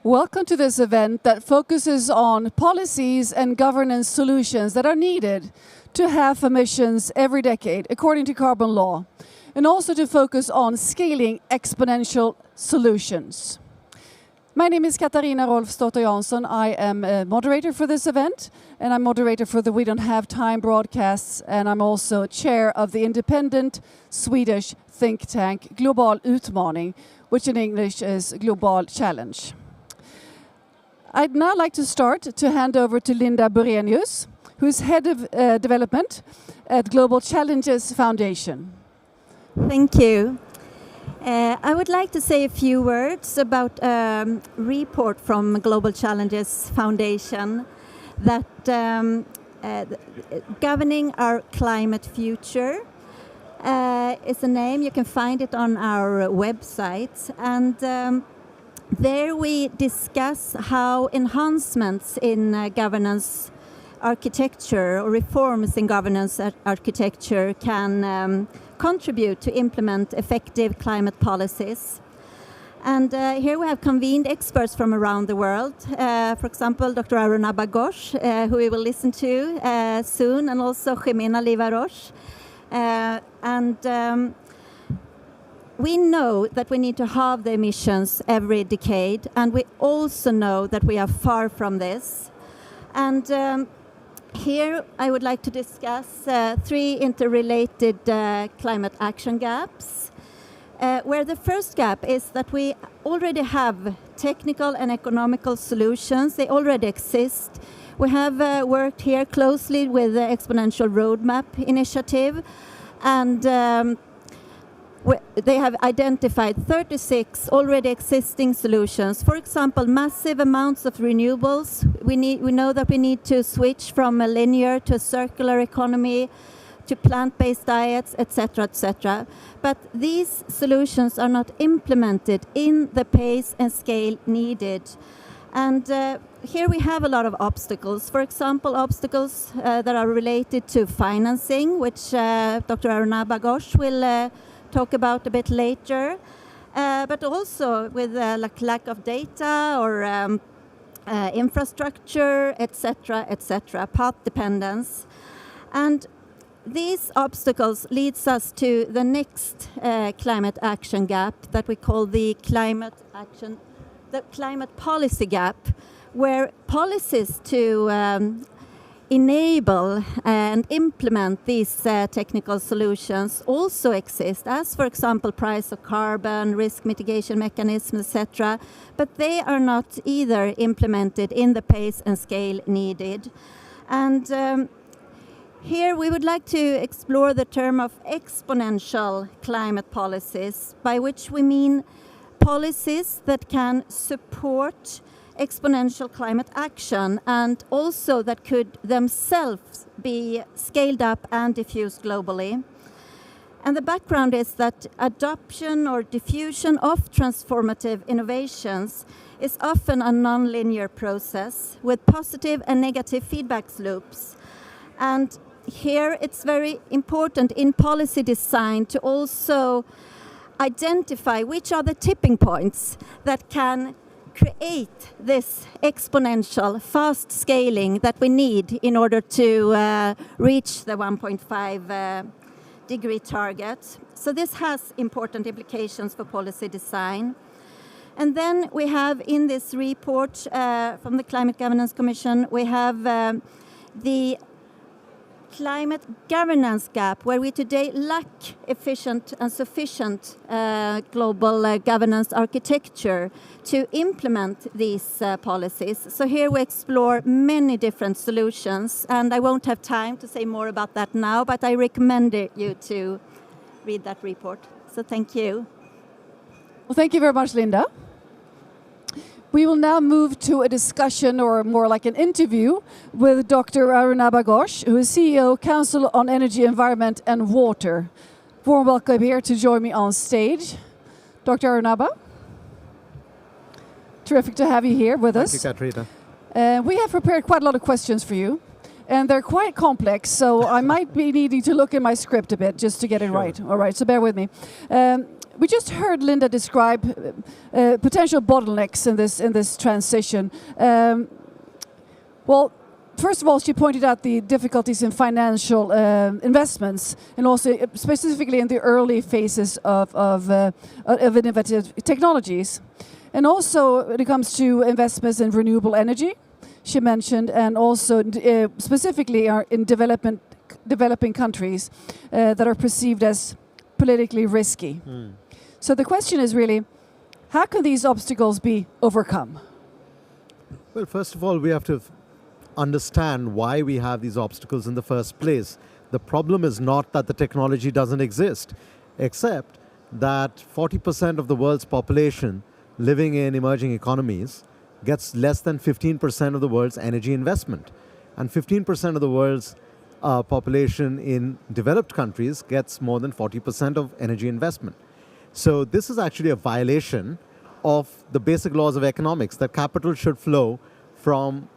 Welcome to this event that focuses on policies and governance solutions that are needed to halve emissions every decade, according to carbon law, and also to focus on scaling exponential solutions. My name is Katarina Rolfsdotter Jansson. I am a moderator for this event, and I'm moderator for the We Don't Have Time broadcasts, and I'm also chair of the independent Swedish think tank Global Utmaning, which in English is Global Challenge. I'd now like to start to hand over to Linda Burenius, who's head of development at Global Challenges Foundation. Thank you. I would like to say a few words about a report from Global Challenges Foundation that governing our climate future is the name. You can find it on our website, and there we discuss how enhancements in governance architecture or reforms in governance architecture can contribute to implement effective climate policies. And here we have convened experts from around the world. For example, Dr. Arunabha Ghosh, who we will listen to soon, and also Ximena Livarosh. We know that we need to halve the emissions every decade, and we also know that we are far from this. And here I would like to discuss three interrelated climate action gaps, where the first gap is that we already have technical and economical solutions. They already exist. We have worked here closely with the Exponential Roadmap Initiative, and they have identified 36 already existing solutions. For example, massive amounts of renewables. We know that we need to switch from a linear to a circular economy, to plant-based diets, etc., etc. But these solutions are not implemented in the pace and scale needed. And here we have a lot of obstacles. For example, obstacles that are related to financing, which Dr. Arunabha Ghosh will talk about a bit later, but also with lack of data or infrastructure, etc., etc., path dependence. And these obstacles leads us to the next climate action gap that we call the climate policy gap, where policies to enable and implement these technical solutions also exist, as for example price of carbon, risk mitigation mechanisms, etc. But they are not either implemented in the pace and scale needed. And here we would like to explore the term of exponential climate policies, by which we mean policies that can support exponential climate action, and also that could themselves be scaled up and diffused globally. And the background is that adoption or diffusion of transformative innovations is often a non-linear process with positive and negative feedback loops. And here it's very important in policy design to also identify which are the tipping points that can create this exponential fast scaling that we need in order to reach the 1.5 degree target. So this has important implications for policy design. And then we have in this report from the Climate Governance Commission, we have the climate governance gap, where we today lack efficient and sufficient global governance architecture to implement these policies. So here we explore many different solutions, and I won't have time to say more about that now, but I recommend you to read that report. So thank you. Well, thank you very much, Linda. We will now move to a discussion, or more like an interview, with Dr. Arunabha Ghosh, who is CEO, Council on Energy, Environment and Water. Warm welcome here to join me on stage. Dr. Arunabha, terrific to have you here with us. Thank you, Katarina. We have prepared quite a lot of questions for you, and they're quite complex, so I might be needing to look in my script a bit just to get it right. All right, so bear with me. we just heard Linda describe potential bottlenecks in this transition. Well, first of all, she pointed out the difficulties in financial investments, and also specifically in the early phases of innovative technologies. And also when it comes to investments in renewable energy, she mentioned, and also specifically in developing countries that are perceived as politically risky. So the question is really, how can these obstacles be overcome? Well, first of all, we have to understand why we have these obstacles in the first place. The problem is not that the technology doesn't exist, except that 40% of the world's population living in emerging economies gets less than 15% of the world's energy investment. And 15% of the world's population in developed countries gets more than 40% of energy investment. So this is actually a violation of the basic laws of economics, that capital should flow from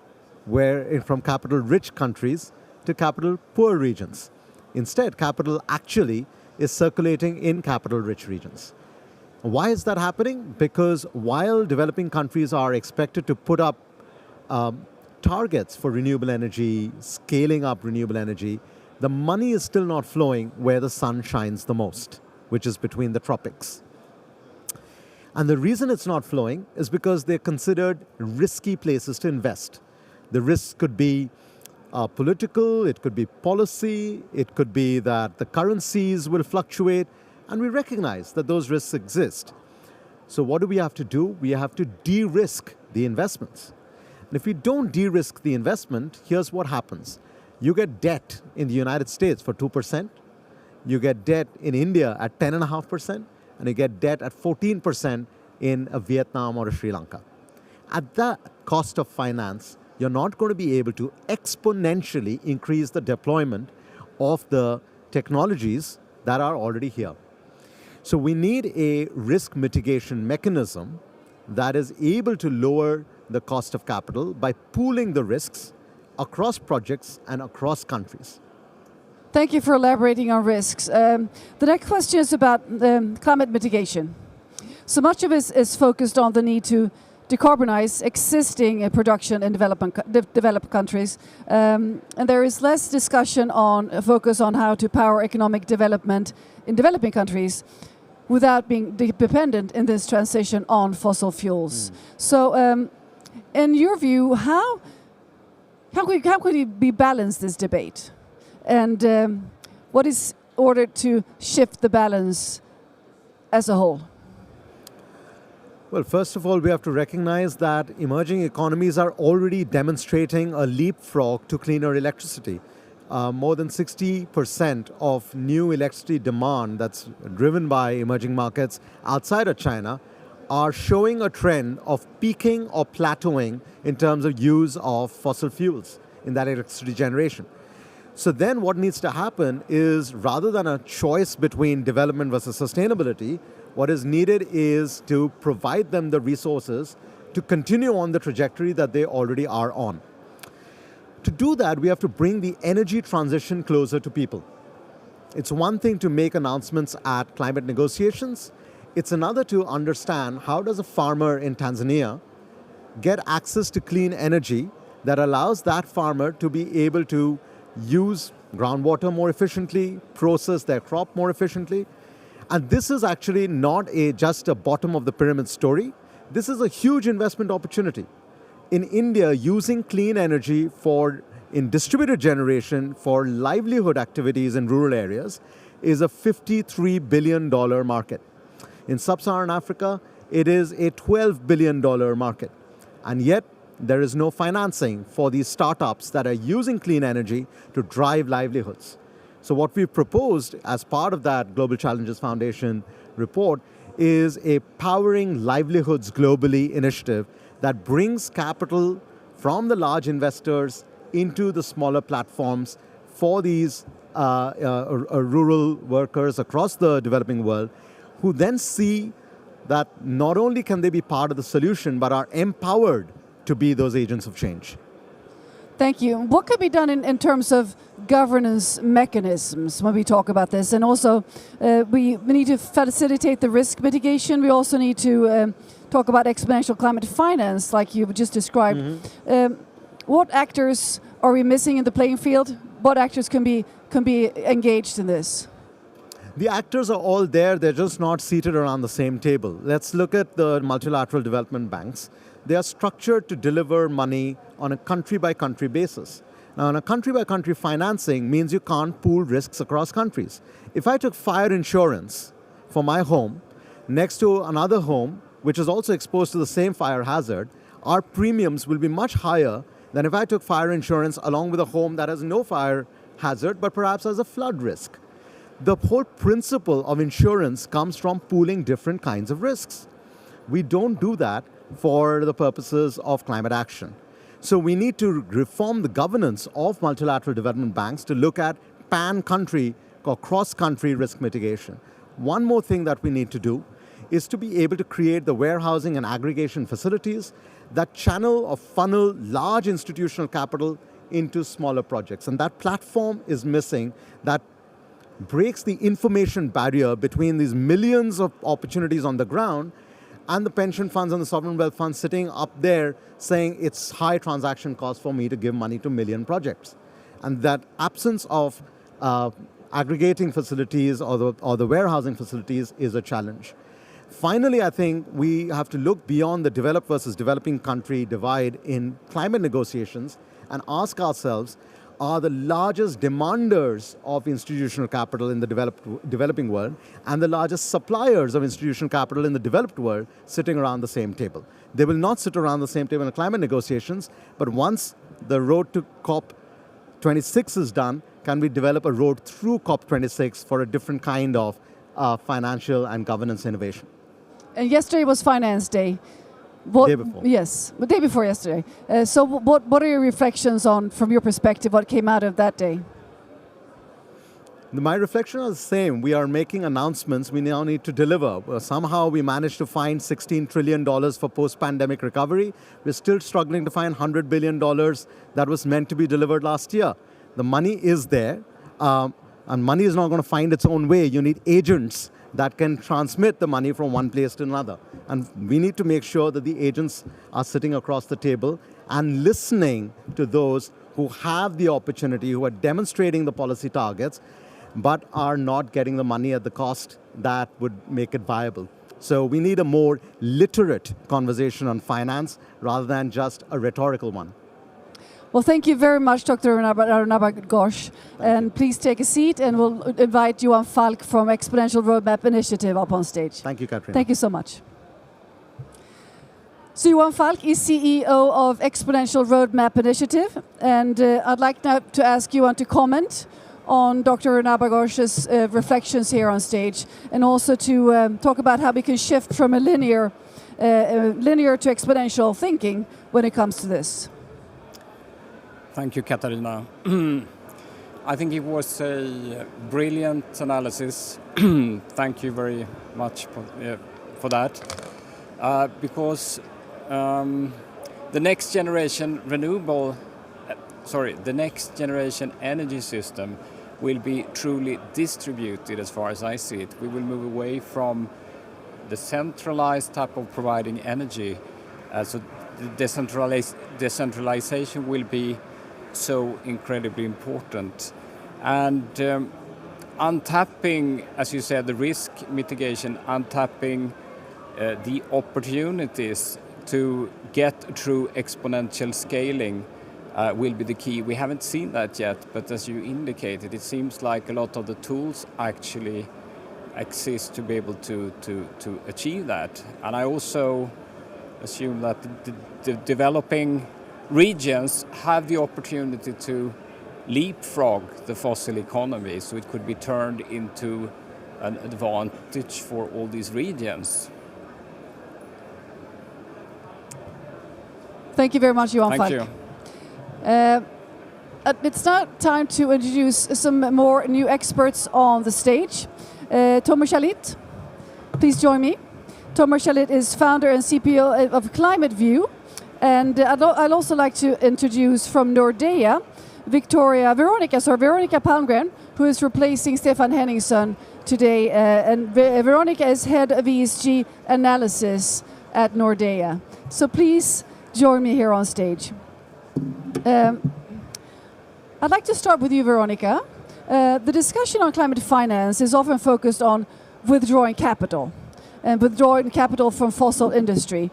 capital-rich countries to capital-poor regions. Instead, capital actually is circulating in capital-rich regions. Why is that happening? Because while developing countries are expected to put up targets for renewable energy, scaling up renewable energy, the money is still not flowing where the sun shines the most, which is between the tropics. And the reason it's not flowing is because they're considered risky places to invest. The risks could be political, it could be policy, it could be that the currencies will fluctuate, and we recognize that those risks exist. So what do we have to do? We have to de-risk the investments. And if we don't de-risk the investment, here's what happens. You get debt in the United States for 2%, you get debt in India at 10.5%, and you get debt at 14% in a Vietnam or a Sri Lanka. At that cost of finance, you're not going to be able to exponentially increase the deployment of the technologies that are already here. So we need a risk mitigation mechanism that is able to lower the cost of capital by pooling the risks across projects and across countries. Thank you for elaborating on risks. The next question is about climate mitigation. So much of it is focused on the need to decarbonize existing production in developed countries. And there is less discussion on focus on how to power economic development in developing countries without being dependent in this transition on fossil fuels. So in your view, how could we balance this debate? And what is ordered to shift the balance as a whole? Well, first of all, we have to recognize that emerging economies are already demonstrating a leapfrog to cleaner electricity. More than 60% of new electricity demand that's driven by emerging markets outside of China are showing a trend of peaking or plateauing in terms of use of fossil fuels in that electricity generation. So then what needs to happen is, rather than a choice between development versus sustainability, what is needed is to provide them the resources to continue on the trajectory that they already are on. To do that, we have to bring the energy transition closer to people. It's one thing to make announcements at climate negotiations. It's another to understand how does a farmer in Tanzania get access to clean energy that allows that farmer to be able to use groundwater more efficiently, process their crop more efficiently. And this is actually not just a bottom of the pyramid story. This is a huge investment opportunity. In India, using clean energy in distributed generation for livelihood activities in rural areas is a $53 billion market. In sub-Saharan Africa, it is a $12 billion market. And yet, there is no financing for these startups that are using clean energy to drive livelihoods. So what we've proposed as part of that Global Challenges Foundation report is a Powering Livelihoods Globally initiative that brings capital from the large investors into the smaller platforms for these rural workers across the developing world, who then see that not only can they be part of the solution, but are empowered to be those agents of change. Thank you. What could be done in terms of governance mechanisms when we talk about this? And also, we need to facilitate the risk mitigation. We also need to talk about exponential climate finance, like you just described. What actors are we missing in the playing field? What actors can be engaged in this? The actors are all there, they're just not seated around the same table. Let's look at the multilateral development banks. They are structured to deliver money on a country-by-country basis. Now, on a country-by-country financing means you can't pool risks across countries. If I took fire insurance for my home next to another home, which is also exposed to the same fire hazard, our premiums will be much higher than if I took fire insurance along with a home that has no fire hazard, but perhaps has a flood risk. The whole principle of insurance comes from pooling different kinds of risks. We don't do that for the purposes of climate action. So we need to reform the governance of multilateral development banks to look at pan-country or cross-country risk mitigation. One more thing that we need to do is to be able to create the warehousing and aggregation facilities that channel or funnel large institutional capital into smaller projects. And that platform is missing, that breaks the information barrier between these millions of opportunities on the ground and the pension funds and the sovereign wealth funds sitting up there saying it's high transaction cost for me to give money to million projects. And that absence of aggregating facilities or the warehousing facilities is a challenge. Finally, I think we have to look beyond the developed versus developing country divide in climate negotiations and ask ourselves, are the largest demanders of institutional capital in the developing world and the largest suppliers of institutional capital in the developed world sitting around the same table? They will not sit around the same table in climate negotiations, but once the road to COP26 is done, can we develop a road through COP26 for a different kind of financial and governance innovation? And yesterday was Finance Day. Day before. Yes, the day before yesterday. So what are your reflections on, from your perspective, what came out of that day? My reflection is the same. We are making announcements we now need to deliver. Somehow we managed to find $16 trillion for post-pandemic recovery. We're still struggling to find $100 billion that was meant to be delivered last year. The money is there, and money is not going to find its own way. You need agents that can transmit the money from one place to another. And we need to make sure that the agents are sitting across the table and listening to those who have the opportunity, who are demonstrating the policy targets, but are not getting the money at the cost that would make it viable. So we need a more literate conversation on finance rather than just a rhetorical one. Well, thank you very much, Dr. Arunabha Ghosh. And please take a seat, and we'll invite Johan Falk from Exponential Roadmap Initiative up on stage. Thank you, Katrina. Thank you so much. So Johan Falk is CEO of Exponential Roadmap Initiative, and I'd like now to ask Johan to comment on Dr. Arunabha Ghosh's reflections here on stage, and also to talk about how we can shift from a linear to exponential thinking when it comes to this. Thank you, Katarina. I think it was a brilliant analysis. Thank you very much for that. Because the next generation the next generation energy system will be truly distributed as far as I see it. We will move away from the centralized type of providing energy. So the decentralization will be so incredibly important. And untapping, as you said, the risk mitigation, untapping the opportunities to get true exponential scaling will be the key. We haven't seen that yet, but as you indicated, it seems like a lot of the tools actually exist to be able to achieve that. And I also assume that the developing regions have the opportunity to leapfrog the fossil economy, so it could be turned into an advantage for all these regions. Thank you very much, Johan Falk. Thank you. It's now time to introduce some more new experts on the stage. Tomer Shalit, please join me. Tomer Shalit is founder and CPO of Climate View, And I'd also like to introduce from Nordea, Veronica Palmgren, who is replacing Stefan Henningsson today. And Veronica is head of ESG analysis at Nordea. So please join me here on stage. I'd like to start with you, Veronica. The discussion on climate finance is often focused on withdrawing capital and withdrawing capital from fossil industry.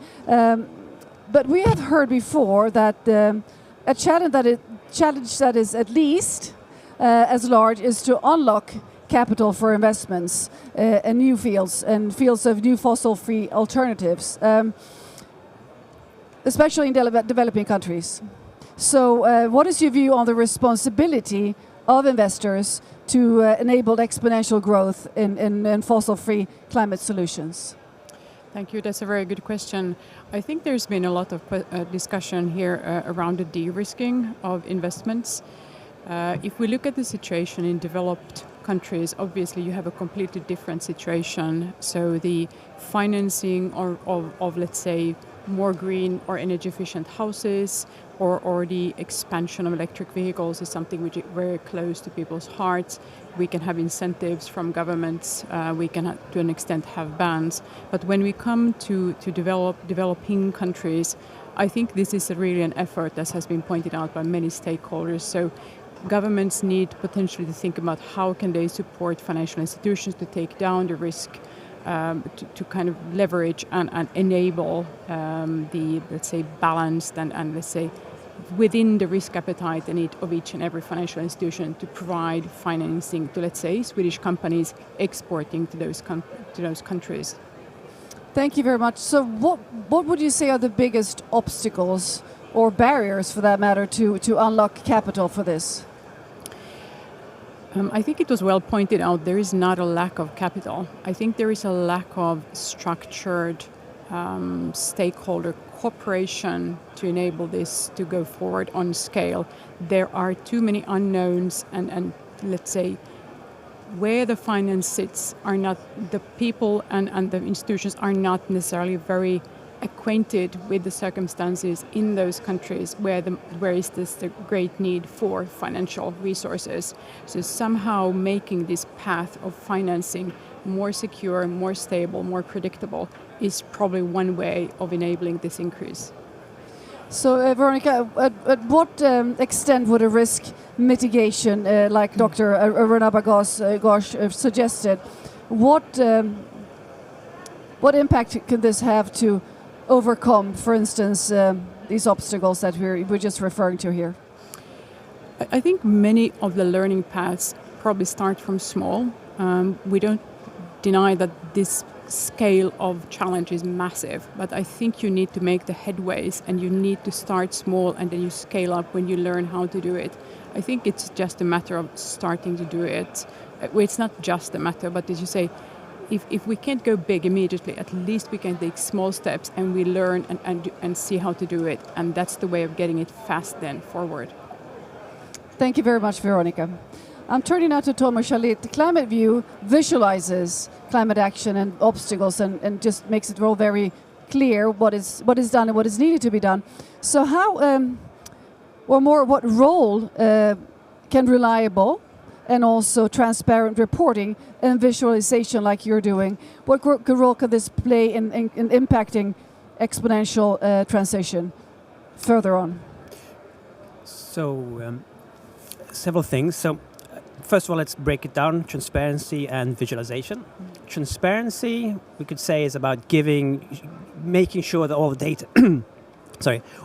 But we have heard before that a challenge that is at least as large is to unlock capital for investments in new fields and fields of new fossil-free alternatives, especially in developing countries. So what is your view on the responsibility of investors to enable exponential growth in fossil-free climate solutions? Thank you. That's a very good question. I think there's been a lot of discussion here around the de-risking of investments. If we look at the situation in developed countries, obviously you have a completely different situation. So the financing of let's say, more green or energy efficient houses or the expansion of electric vehicles is something which is very close to people's hearts. We can have incentives from governments, we can to an extent have bans. But when we come to developing countries, I think this is really an effort that has been pointed out by many stakeholders. So governments need potentially to think about how can they support financial institutions to take down the risk, to kind of leverage and enable the, let's say, balanced and let's say, within the risk appetite and need of each and every financial institution to provide financing to, let's say, Swedish companies exporting to those countries. Thank you very much. So what would you say are the biggest obstacles or barriers, for that matter, to unlock capital for this? I think it was well pointed out, there is not a lack of capital. I think there is a lack of structured stakeholder cooperation to enable this to go forward on scale. There are too many unknowns and let's say, where the finance sits are not, the people and the institutions are not necessarily very acquainted with the circumstances in those countries where is this the great need for financial resources. So somehow making this path of financing more secure, more stable, more predictable is probably one way of enabling this increase. So Veronica, at what extent would a risk mitigation, like Dr. Arunabha Ghosh suggested, what impact could this have to overcome, for instance, these obstacles that we're just referring to here? I think many of the learning paths probably start from small. We don't deny that this scale of challenge is massive, but I think you need to make the headways and you need to start small and then you scale up when you learn how to do it. I think it's just a matter of starting to do it. Well, it's not just a matter, but as you say, if we can't go big immediately, at least we can take small steps and we learn and see how to do it. And that's the way of getting it fast then forward. Thank you very much, Veronica. I'm turning now to Thomas Chalit. The Climate View visualizes climate action and obstacles and just makes it all very clear what is done and what is needed to be done. So what role can reliable and also transparent reporting and visualization like you're doing, what role could this play in impacting exponential transition further on? So several things. So first of all, let's break it down, transparency and visualization. Transparency, we could say, is about making sure that all the data,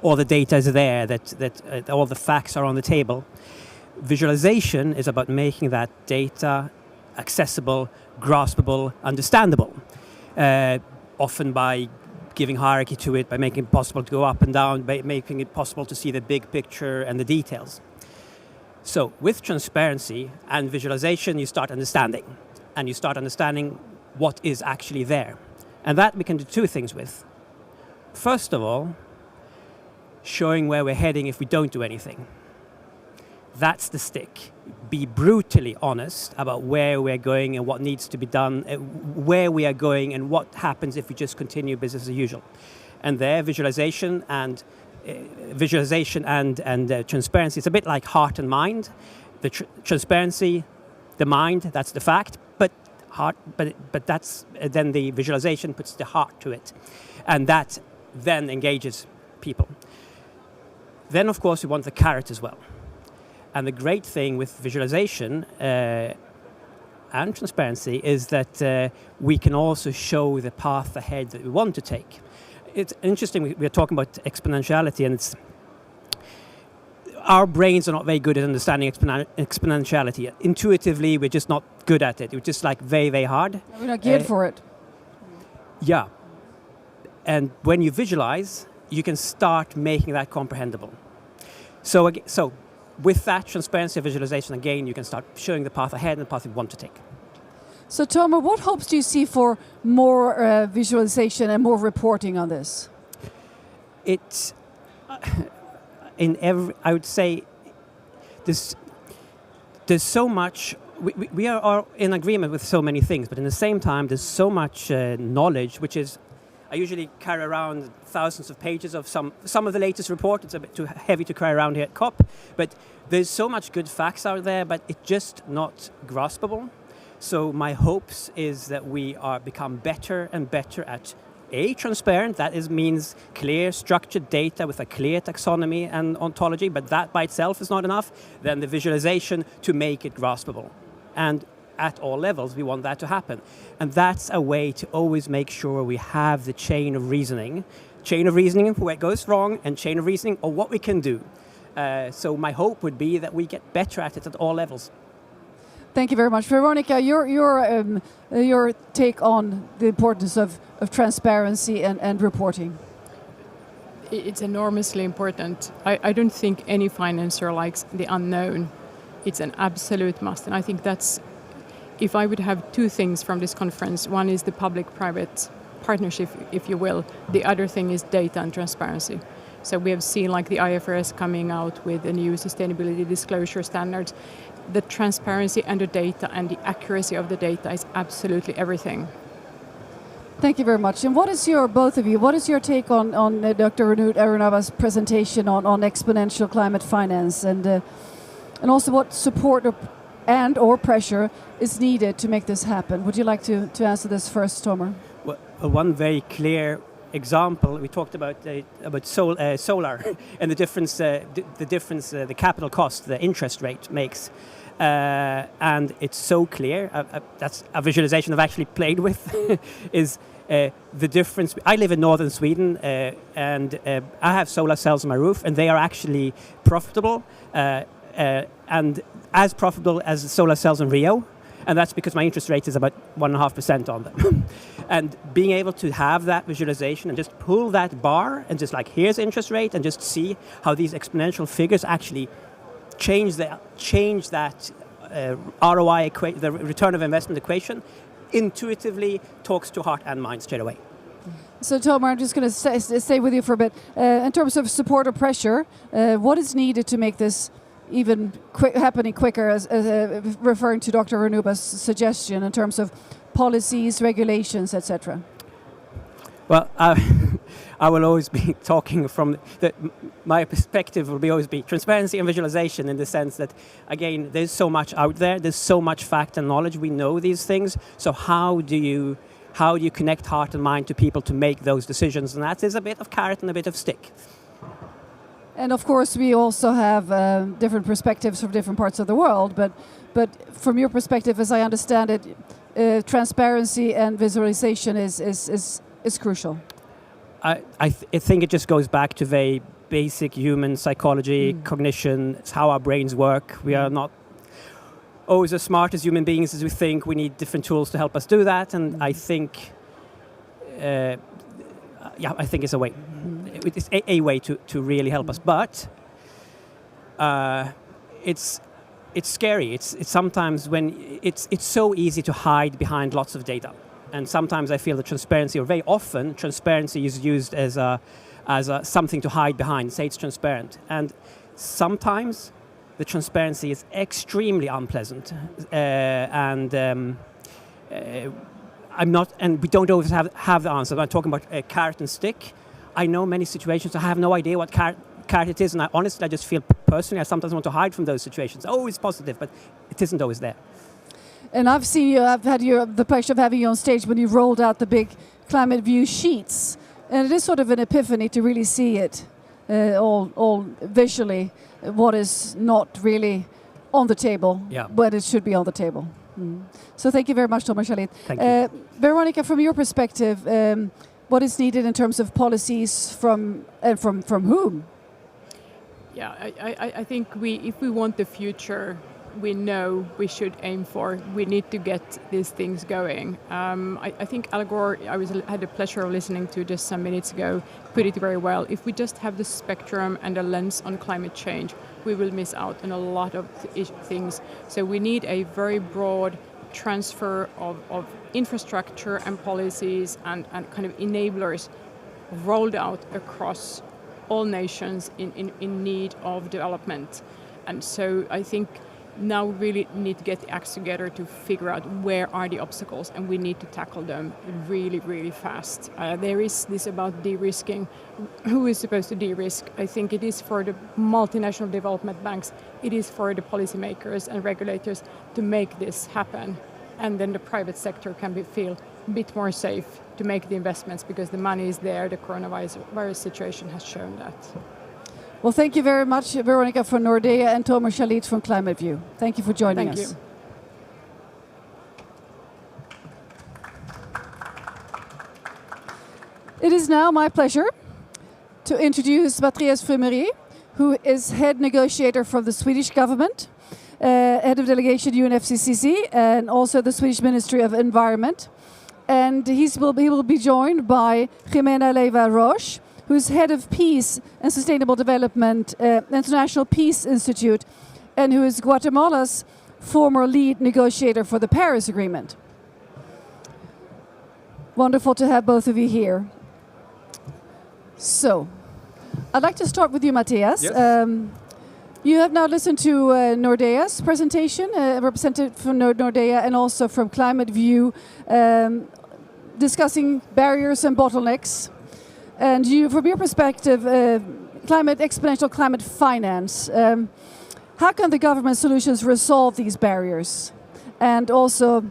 all the data is there, that all the facts are on the table. Visualization is about making that data accessible, graspable, understandable, often by giving hierarchy to it, by making it possible to go up and down, by making it possible to see the big picture and the details. So with transparency and visualization, you start understanding, and you start understanding what is actually there. And that we can do two things with. First of all, showing where we're heading if we don't do anything. That's the stick. Be brutally honest about where we're going and what needs to be done, where we are going and what happens if we just continue business as usual. And there, visualization and visualization and transparency. It's a bit like heart and mind. The transparency, the mind, that's the fact, but that's then the visualization puts the heart to it, and that then engages people. Then, of course, we want the carrot as well. And the great thing with visualization and transparency is that we can also show the path ahead that we want to take. It's interesting, we're talking about exponentiality, and our brains are not very good at understanding exponentiality. Intuitively, we're just not good at it. It's just like very, very hard. We're not geared for it. Yeah. And when you visualize, you can start making that comprehensible. So with that transparency of visualization, again, you can start showing the path ahead and the path you want to take. So, Tomer, what hopes do you see for more visualization and more reporting on this? It's I would say there's so much. We are in agreement with so many things, but in the same time, there's so much knowledge, which is. I usually carry around thousands of pages of some of the latest report. It's a bit too heavy to carry around here at COP, but there's so much good facts out there, but it's just not graspable. So my hopes is that we become better and better at transparent, that means clear structured data with a clear taxonomy and ontology, but that by itself is not enough. Then the visualization to make it graspable. And at all levels, we want that to happen. And that's a way to always make sure we have the chain of reasoning where it goes wrong, and chain of reasoning of what we can do. So my hope would be that we get better at it at all levels. Thank you very much. Veronica, your take on the importance of transparency and reporting. It's enormously important. I don't think any financer likes the unknown. It's an absolute must. And I think that's, if I would have two things from this conference, one is the public-private partnership, if you will. The other thing is data and transparency. So we have seen like the IFRS coming out with the new sustainability disclosure standards. The transparency and the data and the accuracy of the data is absolutely everything. Thank you very much. And what is both of you, what is your take on Dr. Arunabha's presentation on exponential climate finance, and also what support or pressure is needed to make this happen? Would you like to answer this first, Tomer? Well, one very clear example, we talked about solar and the difference, the capital cost, the interest rate makes. And it's so clear, that's a visualization I've actually played with, is the difference. I live in northern Sweden, and I have solar cells on my roof, and they are actually profitable, and as profitable as the solar cells in Rio, and that's because my interest rate is about 1.5% on them. And being able to have that visualization and just pull that bar and just like, here's interest rate, and just see how these exponential figures actually change that ROI, the return of investment equation, intuitively talks to heart and mind straight away. So, Tomer, I'm just going to stay with you for a bit. In terms of support or pressure, what is needed to make this even happening quicker, as referring to Dr. Arunabha's suggestion in terms of policies, regulations, etc.? Well, I will always be talking from my perspective will always be transparency and visualization, in the sense that, again, there's so much out there, there's so much fact and knowledge, we know these things, so how do you connect heart and mind to people to make those decisions? And that is a bit of carrot and a bit of stick. And of course, we also have different perspectives from different parts of the world. But from your perspective, as I understand it, transparency and visualization is crucial. I think it just goes back to very basic human psychology, cognition. It's how our brains work. We are not always as smart as human beings as we think. We need different tools to help us do that. And I think, I think it's a way. It's a way to really help us, but it's scary. It's sometimes when it's so easy to hide behind lots of data, and sometimes I feel that transparency, or very often transparency, is used as a something to hide behind. Say it's transparent, and sometimes the transparency is extremely unpleasant, and I'm not, and we don't always have the answer. I'm talking about a carrot and stick. I know many situations, I have no idea what carrot it is, and I just feel personally I sometimes want to hide from those situations. Oh, it's positive, but it isn't always there. And I've seen you, I've had the pleasure of having you on stage when you rolled out the big climate view sheets. And it is sort of an epiphany to really see it all visually, what is not really on the table, but it should be on the table. So thank you very much, Tomer Shalit. Thank you. Veronica, from your perspective, what is needed in terms of policies from whom? Yeah, I think if we want the future we know we should aim for, we need to get these things going. I think Al Gore, had the pleasure of listening to just some minutes ago, put it very well. If we just have the spectrum and a lens on climate change, we will miss out on a lot of things. So we need a very broad transfer of infrastructure and policies and kind of enablers rolled out across all nations in need of development. And so I think now we really need to get the acts together to figure out where are the obstacles, and we need to tackle them really, really fast. There is this about de-risking. Who is supposed to de-risk? I think it is for the multinational development banks, it is for the policymakers and regulators to make this happen. And then the private sector can feel a bit more safe to make the investments because the money is there. The coronavirus situation has shown that. Well, thank you very much, Veronica from Nordea and Tomer Shalit from Climate View. Thank you for joining us. Thank you. It is now my pleasure to introduce Mathias Frumery, who is head negotiator from the Swedish government, head of delegation UNFCCC, and also the Swedish Ministry of Environment. And he will be joined by Jimena Leiva Roche, who's head of Peace and Sustainable Development, International Peace Institute, and who is Guatemala's former lead negotiator for the Paris Agreement. Wonderful to have both of you here. So, I'd like to start with you, Matthias. Yes. You have now listened to Nordea's presentation, represented from Nordea and also from Climate View, discussing barriers and bottlenecks. And you, from your perspective, exponential climate finance, how can the government solutions resolve these barriers? And also,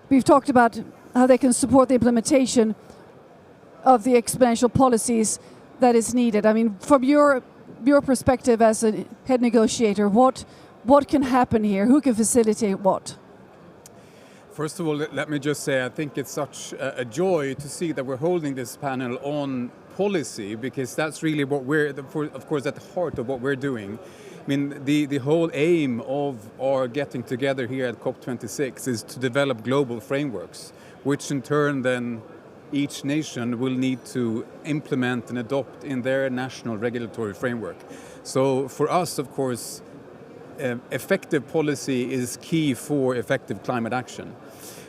we've talked about how they can support the implementation of the exponential policies that is needed. I mean, from your perspective as a head negotiator, what can happen here? Who can facilitate what? First of all, let me just say I think it's such a joy to see that we're holding this panel on policy, because that's really what of course, at the heart of what we're doing. I mean, the whole aim of our getting together here at COP26 is to develop global frameworks, which in turn then each nation will need to implement and adopt in their national regulatory framework. So for us, of course, effective policy is key for effective climate action.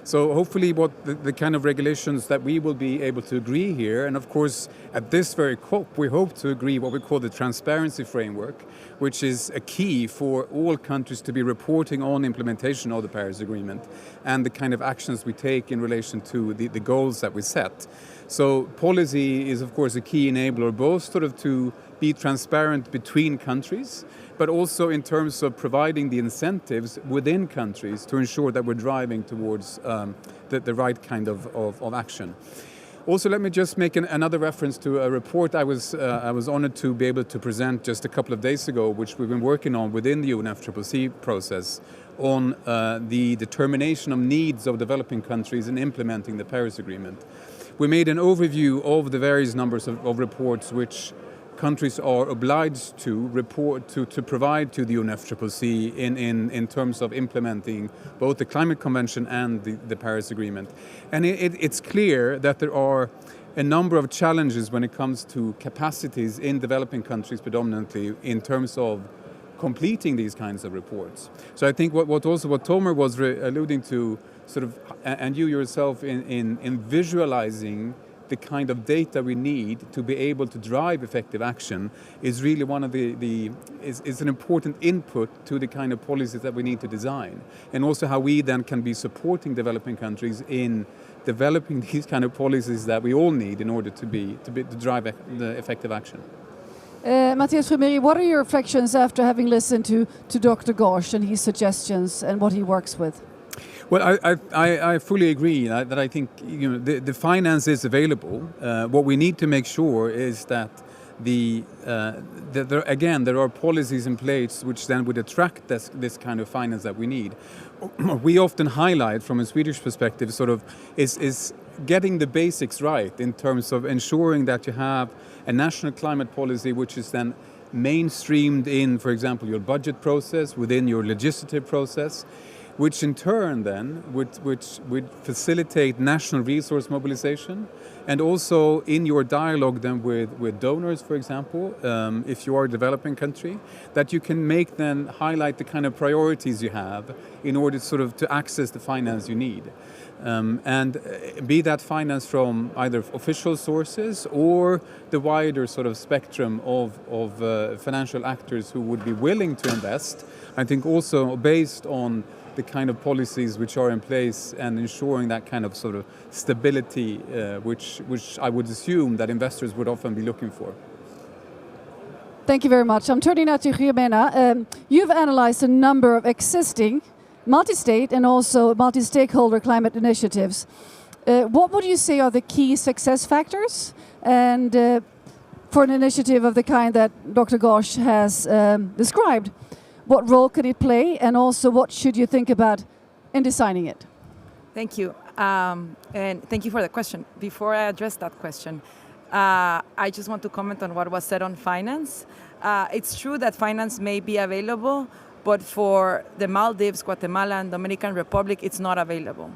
So hopefully what the kind of regulations that we will be able to agree here, and of course at this very COP we hope to agree what we call the transparency framework, which is a key for all countries to be reporting on implementation of the Paris Agreement and the kind of actions we take in relation to the goals that we set. So policy is of course a key enabler, both sort of to be transparent between countries, but also in terms of providing the incentives within countries to ensure that we're driving towards the right kind of action. Also, let me just make another reference to a report I was honored to be able to present just a couple of days ago, which we've been working on within the UNFCCC process on the determination of needs of developing countries in implementing the Paris Agreement. We made an overview of the various numbers of reports which countries are obliged to report to provide to the UNFCCC in terms of implementing both the Climate Convention and the Paris Agreement. And it's clear that there are a number of challenges when it comes to capacities in developing countries predominantly in terms of completing these kinds of reports. So I think what Tomer was alluding to, sort of, and you yourself in visualizing the kind of data we need to be able to drive effective action is really one of is an important input to the kind of policies that we need to design, and also how we then can be supporting developing countries in developing these kind of policies that we all need in order to drive the effective action. Matthias Frumeri, what are your reflections after having listened to Dr. Ghosh and his suggestions and what he works with? Well, I fully agree that I think the finance is available. What we need to make sure is that there are policies in place which then would attract this kind of finance that we need. We often highlight from a Swedish perspective is getting the basics right in terms of ensuring that you have a national climate policy which is then mainstreamed in, for example, your budget process, within your legislative process, which in turn then would facilitate national resource mobilization, and also in your dialogue then with donors, for example, if you are a developing country, that you can make then highlight the kind of priorities you have in order to access the finance you need. And be that finance from either official sources or the wider spectrum of financial actors who would be willing to invest, I think also based on the kind of policies which are in place and ensuring that kind of stability, which I would assume that investors would often be looking for. Thank you very much. I'm turning now to Jimena. You've analyzed a number of existing multi-state and also multi-stakeholder climate initiatives. What would you say are the key success factors? And for an initiative of the kind that Dr. Ghosh has described, what role could it play, and also what should you think about in designing it? Thank you. And thank you for the question. Before I address that question, I just want to comment on what was said on finance. It's true that finance may be available, but for the Maldives, Guatemala, and Dominican Republic, it's not available.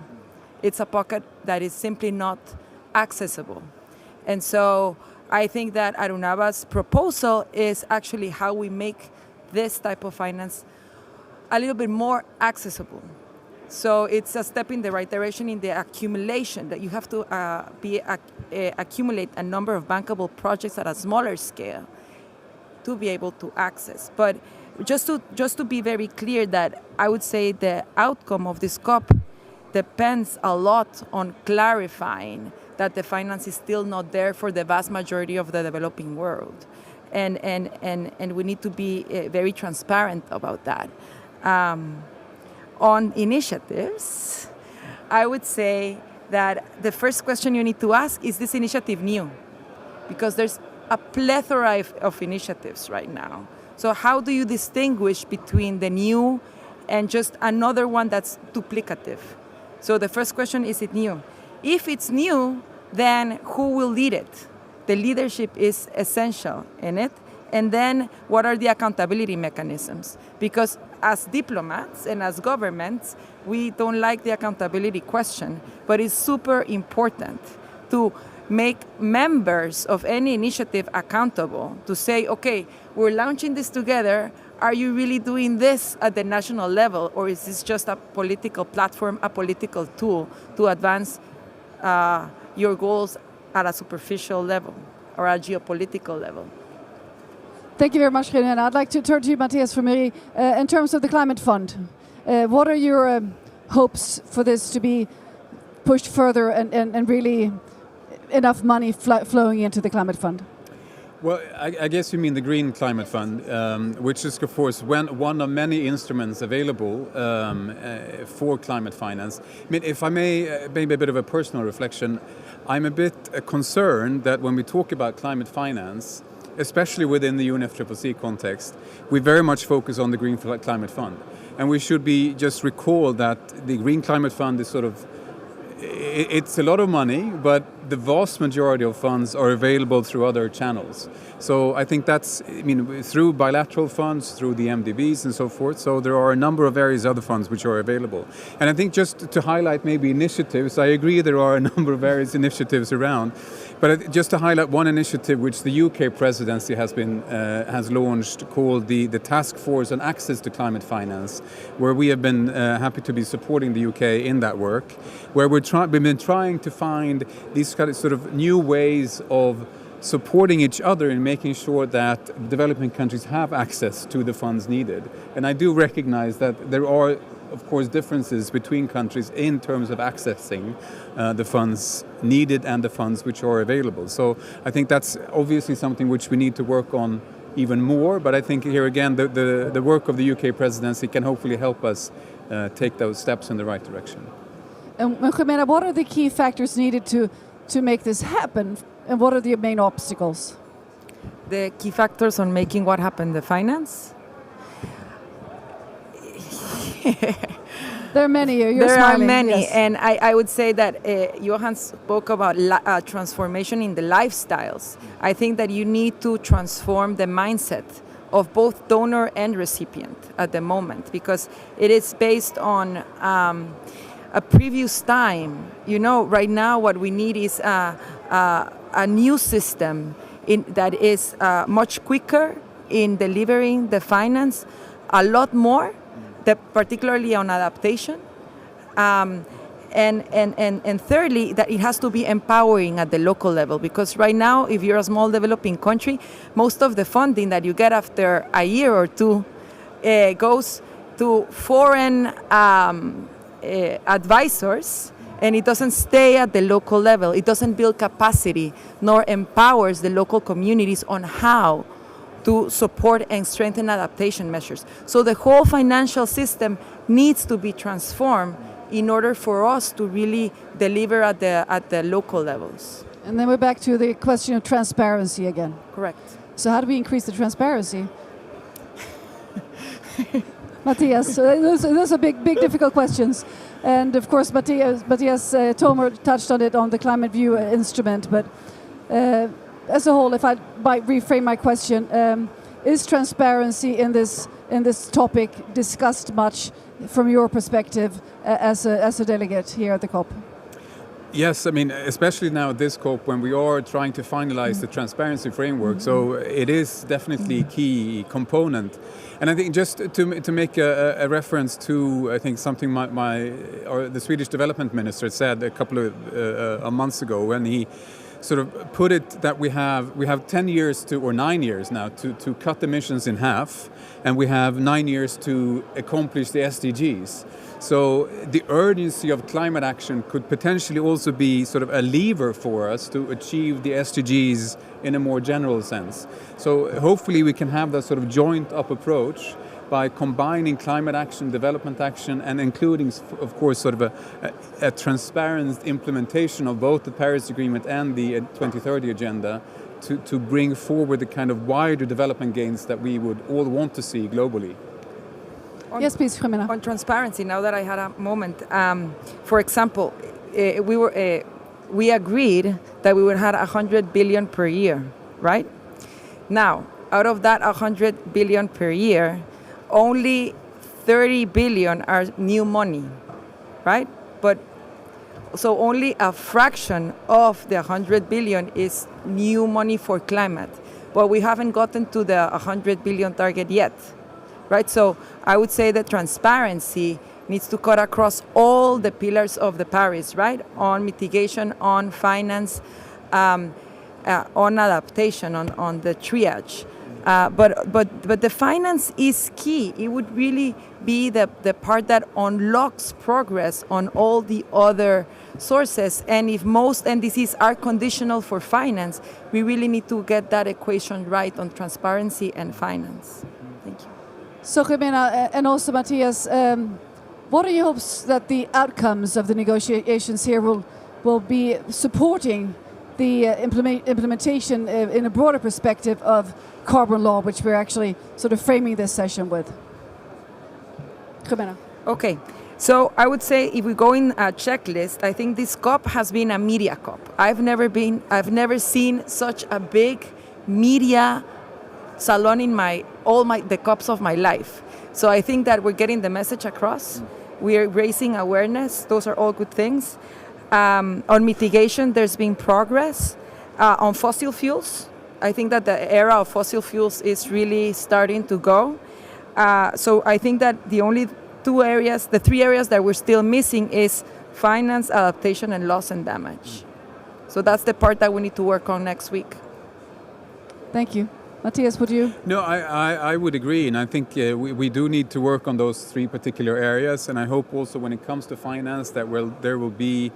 It's a pocket that is simply not accessible. And so I think that Arunabha's proposal is actually how we make this type of finance a little bit more accessible. So it's a step in the right direction in the accumulation, that you have to accumulate a number of bankable projects at a smaller scale to be able to access. But just to be very clear, that I would say the outcome of this COP depends a lot on clarifying that the finance is still not there for the vast majority of the developing world. And we need to be very transparent about that. On initiatives, I would say that the first question you need to ask, is this initiative new? Because there's a plethora of initiatives right now. So how do you distinguish between the new and just another one that's duplicative? So the first question, is it new? If it's new, then who will lead it? The leadership is essential in it. And then what are the accountability mechanisms? Because as diplomats and as governments, we don't like the accountability question, but it's super important to make members of any initiative accountable, to say, okay, we're launching this together. Are you really doing this at the national level, or is this just a political platform, a political tool to advance your goals at a superficial level or a geopolitical level? Thank you very much, Jimena. I'd like to turn to you, Matthias Frumeri. In terms of the Climate Fund, what are your hopes for this to be pushed further and really enough money flowing into the Climate Fund? Well, I guess you mean the Green Climate Fund, which is, of course, one of many instruments available for climate finance. I mean, if I may, maybe a bit of a personal reflection, I'm a bit concerned that when we talk about climate finance, especially within the UNFCCC context, we very much focus on the Green Climate Fund. And we should be just recall that the Green Climate Fund is it's a lot of money, but the vast majority of funds are available through other channels. So I think through bilateral funds, through the MDBs and so forth. So there are a number of various other funds which are available. And I think just to highlight maybe initiatives, I agree there are a number of various initiatives around. But just to highlight one initiative which the UK presidency has launched, called the Task Force on Access to Climate Finance, where we have been happy to be supporting the UK in that work, where we've been trying to find these kind of sort of new ways of supporting each other in making sure that developing countries have access to the funds needed. And I do recognize that there are, of course, differences between countries in terms of accessing the funds needed and the funds which are available. So I think that's obviously something which we need to work on even more, but I think here again the work of the UK presidency can hopefully help us take those steps in the right direction. And Jimena, what are the key factors needed to make this happen, and what are the main obstacles? The key factors on making what happen, the finance? There are many. You're there smiling. are many, yes. and I would say that Johan spoke about transformation in the lifestyles. I think that you need to transform the mindset of both donor and recipient at the moment, because it is based on a previous time. You know, right now what we need is a new system that is much quicker in delivering the finance, a lot more, particularly on adaptation. And thirdly, that it has to be empowering at the local level, because right now, if you're a small developing country, most of the funding that you get after a year or two goes to foreign advisors, and it doesn't stay at the local level. It doesn't build capacity, nor empowers the local communities on how to support and strengthen adaptation measures. So the whole financial system needs to be transformed in order for us to really deliver at the local levels. And then we're back to the question of transparency again. Correct. So how do we increase the transparency? Matthias, those are big, difficult questions. And of course, Matthias Tomer touched on it on the Climate View instrument. But as a whole, if I might reframe my question, is transparency in this topic discussed much from your perspective as a delegate here at the COP? Yes, I mean, especially now at this COP when we are trying to finalize the transparency framework, so it is definitely a key component. And I think just to make a reference to, I think something the Swedish development minister said a couple of months ago, when he sort of put it that we have 10 years or 9 years now to cut emissions in half, and we have 9 years to accomplish the SDGs. So the urgency of climate action could potentially also be sort of a lever for us to achieve the SDGs in a more general sense. So hopefully we can have that sort of joint up approach by combining climate action, development action, and including, of course, sort of a transparent implementation of both the Paris Agreement and the 2030 Agenda to bring forward the kind of wider development gains that we would all want to see globally. Yes, please, Jimena. On transparency, now that I had a moment, for example, we agreed that we would have 100 billion per year, right? Now, out of that 100 billion per year, only 30 billion are new money, right? But so only a fraction of the 100 billion is new money for climate. But we haven't gotten to the 100 billion target yet, right? So I would say that transparency needs to cut across all the pillars of the Paris, right? On mitigation, on finance, on adaptation, on the triage. But the finance is key. It would really be the part that unlocks progress on all the other sources. And if most NDCs are conditional for finance, we really need to get that equation right on transparency and finance. Thank you. So, Jimena, and also Matthias, what are your hopes that the outcomes of the negotiations here will be supporting the implementation in a broader perspective of carbon law, which we're actually sort of framing this session with? Jimena. Okay, so I would say if we go in a checklist, I think this COP has been a media COP. I've never seen such a big media salon in the COPs of my life. So I think that we're getting the message across. We're raising awareness. Those are all good things. On mitigation, there's been progress. On fossil fuels, I think that the era of fossil fuels is really starting to go. So I think that the three areas that we're still missing is finance, adaptation, and loss and damage. So that's the part that we need to work on next week. Thank you. Matthias, would you? No, I would agree, and I think we do need to work on those three particular areas, and I hope also when it comes to finance that there will be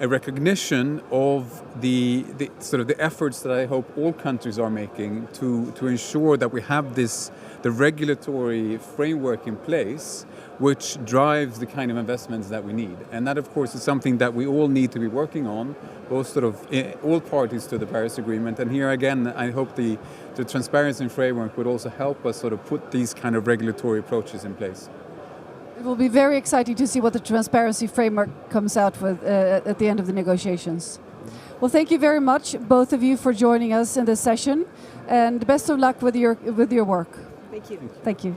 a recognition of the sort of the efforts that I hope all countries are making to ensure that we have the regulatory framework in place which drives the kind of investments that we need. And that, of course, is something that we all need to be working on, both sort of all parties to the Paris Agreement. And here again, I hope the transparency framework would also help us sort of put these kind of regulatory approaches in place. It will be very exciting to see what the transparency framework comes out with at the end of the negotiations. Well, thank you very much, both of you, for joining us in this session, and best of luck with your work. Thank you. Thank you.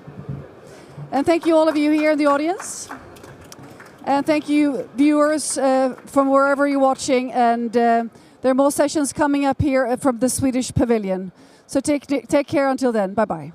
And thank you all of you here in the audience. And thank you, viewers, from wherever you're watching. And there are more sessions coming up here from the Swedish Pavilion. So take care until then. Bye-bye.